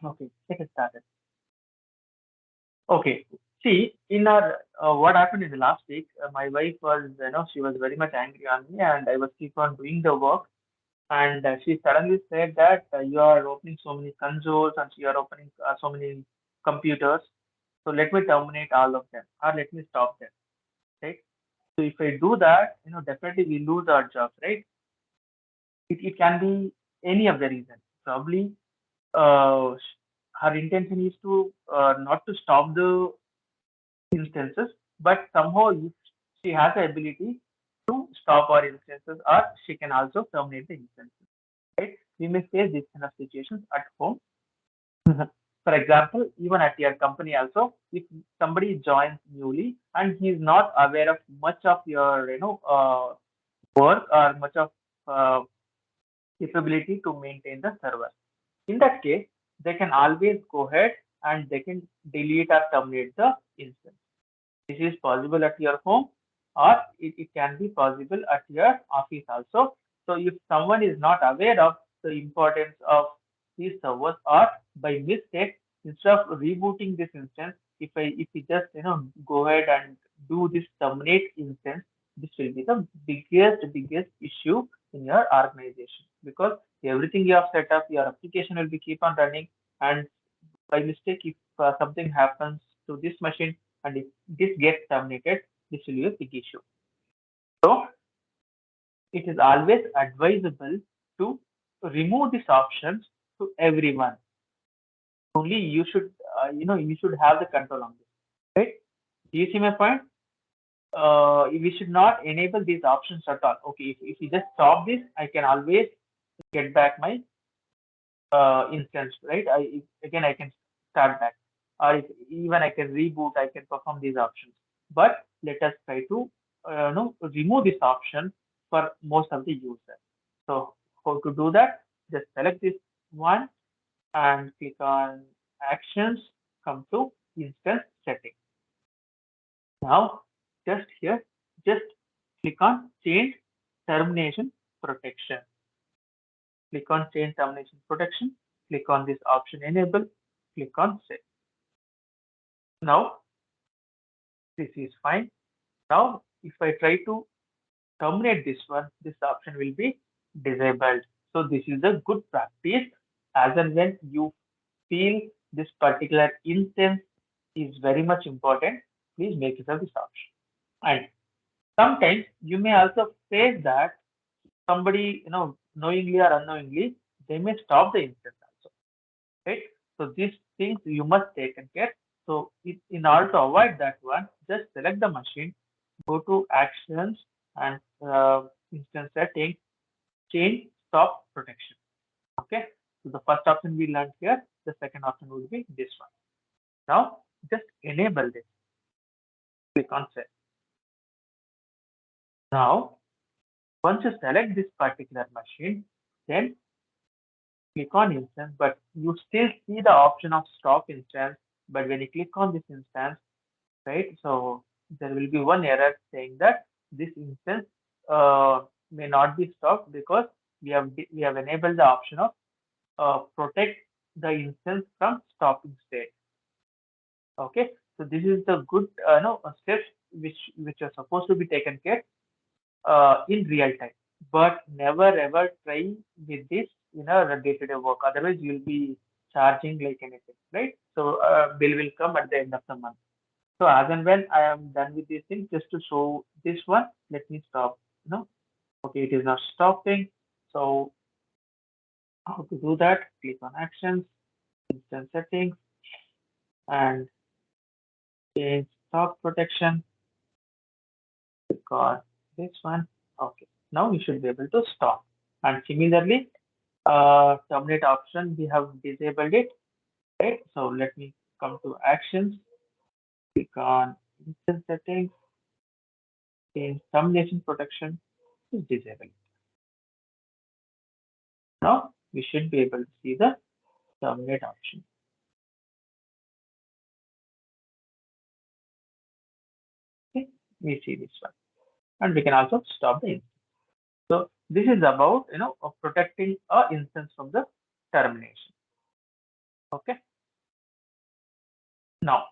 Okay, get it started. Okay. See, in our what happened in the last week, my wife was, she was very much angry on me, and I was keep on doing the work, and she suddenly said that you are opening so many consoles and you are opening so many computers, so let me terminate all of them or let me stop them, right? So if I do that, definitely we lose our jobs, right? It can be any of the reasons. Probably her intention is to not to stop the instances, but somehow if she has the ability to stop our instances, or she can also terminate the instances, right? We may face this kind of situations at home. For example, even at your company also, if somebody joins newly and he is not aware of much of your, work or much of uh, capability to maintain the server. In that case, they can always go ahead and they can delete or terminate the instance. This is possible at your home, or it can be possible at your office also. So if someone is not aware of the importance of these servers, or by mistake, instead of rebooting this instance, if we just go ahead and do this terminate instance, this will be the biggest issue in your organization, because everything you have set up, your application will be keep on running, and by mistake, if something happens to this machine and if this gets terminated, this will be a big issue. So it is always advisable to remove these options to everyone. Only you should, you should have the control on this, right? Do you see my point? We should not enable these options at all. Okay, if you just stop this, I can always get back my instance, right? Again, I can start back, or if, even I can reboot, I can perform these options. But let us try to remove this option for most of the users. So how to do that? Just select this one and click on Actions. Come to Instance Settings. Now, just here, just click on Change Termination Protection. Click on Change Termination Protection. Click on this option Enable. Click on Save. Now, this is fine. Now, if I try to terminate this one, this option will be disabled. So this is a good practice. As and when you feel this particular instance is very much important, please make use of this option. And sometimes you may also face that somebody, knowingly or unknowingly, they may stop the instance also, right? So these things you must take care. So in order to avoid that one, just select the machine, go to Actions and Instance Settings, Change Stop Protection. Okay. So the first option we learned here, the second option would be this one. Now just enable this. Click on Save. Now once you select this particular machine, then click on Instance, but you still see the option of Stop Instance. But when you click on this instance, right? So there will be one error saying that this instance may not be stopped because we have enabled the option of protect the instance from stopping state. Okay, so this is the good steps which are supposed to be taken care in real time, but never ever try with this in a day-to-day work. Otherwise, you'll be charging like anything, right? So bill will come at the end of the month. So as and when I am done with this thing, just to show this one, let me stop. Okay, it is not stopping. So how to do that? Click on Actions, Instance Settings, and change Stop Protection. Click on this one. Okay, now we should be able to stop. And similarly, terminate option, we have disabled it, right? So let me come to Actions, click on Instance Settings, change Termination Protection to disable. Now we should be able to see the terminate option. Okay, we see this one, and we can also stop the instance. So this is about of protecting a instance from the termination. Okay. Now,